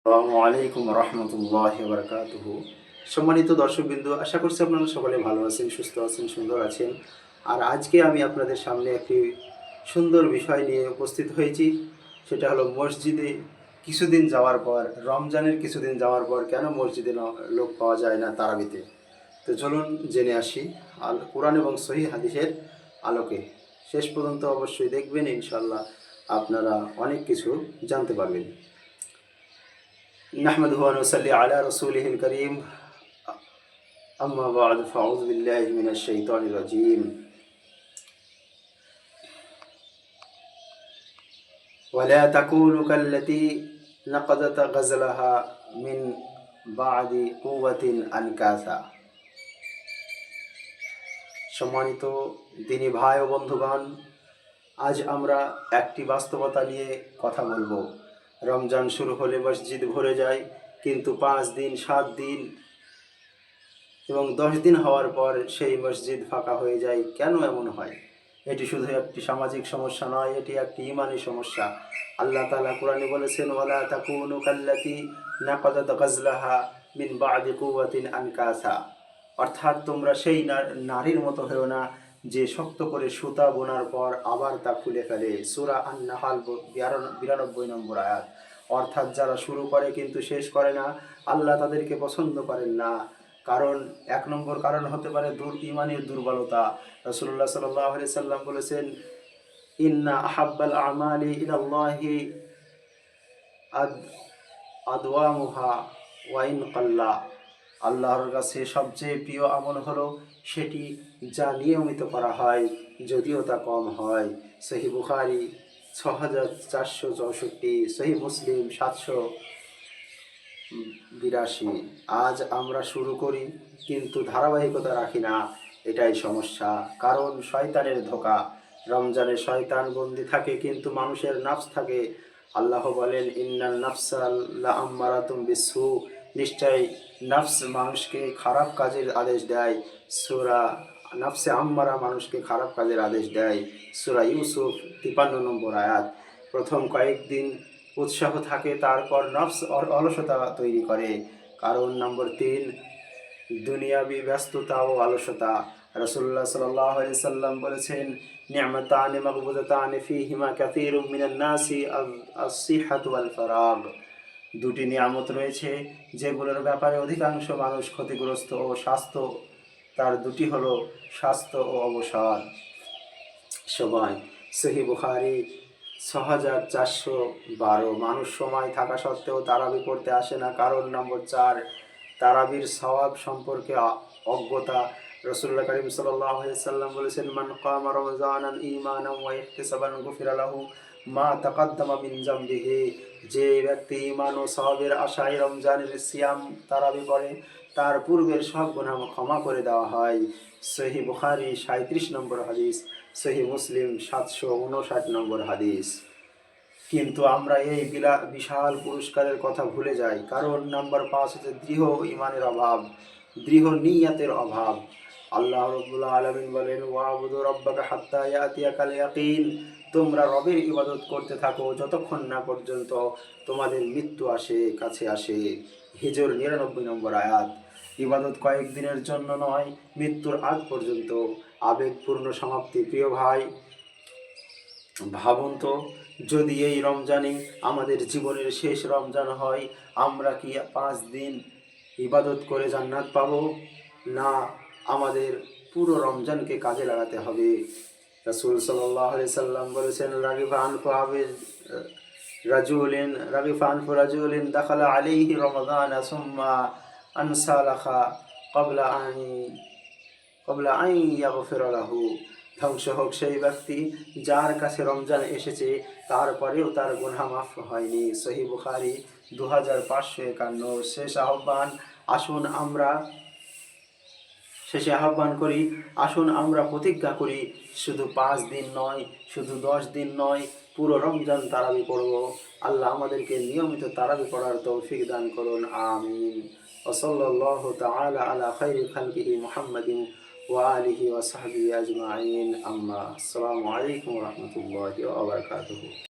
আসসালামু আলাইকুম রহমতুল্লাহি ওয়া বারাকাতুহু। সম্মানিত দর্শকবৃন্দ, আশা করছি আপনারা সকলে ভালো আছেন, সুস্থ আছেন, সুন্দর আছেন। আর আজকে আমি আপনাদের সামনে একটি সুন্দর বিষয় নিয়ে উপস্থিত হয়েছি। সেটা হলো মসজিদে কিছুদিন যাওয়ার পর, রমজানের কিছুদিন যাওয়ার পর কেন মসজিদে লোক পাওয়া যায় না তারাবিতে। তো চলুন জেনে আসি আল কোরআন এবং সহিহ হাদিসের আলোকে। শেষ পর্যন্ত অবশ্যই দেখবেন, ইনশাল্লাহ আপনারা অনেক কিছু জানতে পারবেন। نحمده ونصلي على رسوله الكريم أما بعد فأعوذ بالله من الشيطان الرجيم ولا تكونوا كالتي نقضت غزلها من بعد قوة أنكاثا। সম্মানিত দিনী ভাই ও বন্ধুগণ, আজ আমরা একটি বাস্তবতা নিয়ে কথা বলবো। রমজান শুরু হলে মসজিদ ভরে যায়, কিন্তু 5 দিন, 7 দিন এবং 10 দিন হওয়ার পর সেই মসজিদ ফাঁকা হয়ে যায়। কেন এমন হয়? এটি শুধু একটি সামাজিক সমস্যা নয়, এটি একটি ঈমানি সমস্যা। আল্লাহ তাআলা কোরআনে বলেছেন, ওয়ালা তাকুনু কাল্লাতি নাকাদাত গাজলাহা মিন বাদি কুওয়াতিন আনকাসা। অর্থাৎ তোমরা সেই নারীর মতো হও না যে শক্ত করে সুতা বোনার পর আবার তা খুলে ফেলে। সূরা আন-নাহাল 92 নম্বর আয়াত। অর্থাৎ যারা শুরু করে কিন্তু শেষ করে না, আল্লাহ তাদেরকে পছন্দ করেন না। কারণ 1 নম্বর কারণ হতে পারে ঈমানের দুর্বলতা। রাসূলুল্লাহ সাল্লাল্লাহু আলাইহি সাল্লাম বলেছেন, ইন্না আহাব্বাল আমালি ইলাল্লাহি আদওয়ামুহা ওয়া ইন কাল্লা। আল্লাহর কাছে সবচেয়ে প্রিয় আমল হলো সেটি যা নিয়মিত করা হয়, যদিও তা কম হয়। সহিহ বুখারী 6464, সহিহ মুসলিম 782। আজ আমরা শুরু করি কিন্তু ধারাবাহিকতা রাখি না, এটাই সমস্যা। কারণ শয়তানের ধোঁকা। রমজানে শয়তান বন্দি থাকে কিন্তু মানুষের নাফস থাকে। আল্লাহ বলেন, ইন্নান নাফসা লাআম্মারাতুম বিসসু। নিশ্চয় নাফস মানুষকে খারাপ কাজের আদেশ দেয়। সূরা নাফসে আম্মারা মানুষকে খারাপ কাজের আদেশ দেয়। সূরা ইউসুফ 53 নম্বর আয়াত। প্রথম কয়েকদিন উৎসাহ থাকে, তারপর নফস অলসতা তৈরি করে। কারণ নম্বর 3, দুনিয়াবি ব্যস্ততা ও অলসতা। রাসূলুল্লাহ সাল্লাল্লাহু আলাইহি সাল্লাম বলেছেন, নি'মাতানি মাগবুতাতানি ফীহিমা কাসীরুম মিনান নাসি আস-সিহহাতু ওয়াল ফারাগ। দুটি নিয়ামত রয়েছে যেগুলোর ব্যাপারে অধিকাংশ মানুষ ক্ষতিগ্রস্ত ও স্বাস্থ্য। তার দুটি হলো স্বাস্থ্য ও অবসর সময়। সহিহ বুখারী 6412। মানুষ সময় থাকা সত্ত্বেও তারাবি পড়তে আসে না। কারণ নম্বর 4, তারাবির সওয়াব সম্পর্কে অজ্ঞতা। রাসূলুল্লাহ কারীম সাল্লাল্লাহু আলাইহি সাল্লাম বলেছেন, মান কামা রমজানান ঈমানান ওয়া ইহতিসাবান গুফিরা লাহু মা তাকাদ্দামা মিন যামবিহি। যে ব্যক্তি ঈমান ও সওয়াবের আশায় রমজানের সিয়াম তারাবি পড়ে, তার পূর্বের সব গুনাহ ক্ষমা করে দেওয়া হয়। সহিহ বুখারী 37 নম্বর হাদিস, সহিহ মুসলিম 759 নম্বর হাদিস। কিন্তু আমরা এই বিশাল পুরস্কারের কথা ভুলে যাই। কারণ নম্বর 5 হচ্ছে দৃঢ় ঈমানের অভাব, দৃঢ় নিয়তের অভাব। আল্লাহ রাব্বুল আলামিন বলেন, ওয়াবুদু রাব্বাকা হাত্তা ইয়াতিয়াকাল ইয়াকিন। তোমরা রবের ইবাদত করতে থাকো যতক্ষণ না পর্যন্ত তোমাদের মৃত্যু কাছে আসে। হিজর 99 নম্বর আয়াত। ইবাদত কয়েকদিনের জন্য নয়, মৃত্যুর আগ পর্যন্ত। আবেগপূর্ণ সমাপ্তি। প্রিয় ভাই, ভাবুন তো, যদি এই রমজানই আমাদের জীবনের শেষ রমজান হয়, আমরা কি 5 দিন ইবাদত করে জান্নাত পাবো? না, আমাদের পুরো রমজানকে কাজে লাগাতে হবে। রাসূল সাল্লাল্লাহু আলাইহি সাল্লাম বলেছেন, রাগিফা আনফু রাজুলিন দাখালা আলাইহি রমাদান সুম্মা আনসালাখা ক্বাবলা আন ইয়াগফিরা লাহু। ধ্বংস হোক সেই ব্যক্তি যার কাছে রমজান এসেছে, তারপরেও তার গুনাহ মাফ হয়নি। সহিহ বুখারী 2551। শেষে আহ্বান করি, আসুন আমরা প্রতিজ্ঞা করি, শুধু 5 দিন নয়, শুধু 10 দিন নয়, পুরো রমজান তারাবি পড়ব। আল্লাহ আমাদেরকে নিয়মিত তারাবি পড়ার তৌফিক দান করুন, আমিন। ওয়া সাল্লাল্লাহু তাআলা আলা খায়রি খালকিহি মুহাম্মাদিন ওয়া আলিহি ওয়া সাহবিহি আজমাইন। আসসালামু আলাইকুম ওয়া রাহমাতুল্লাহি ওয়া বারাকাতুহু।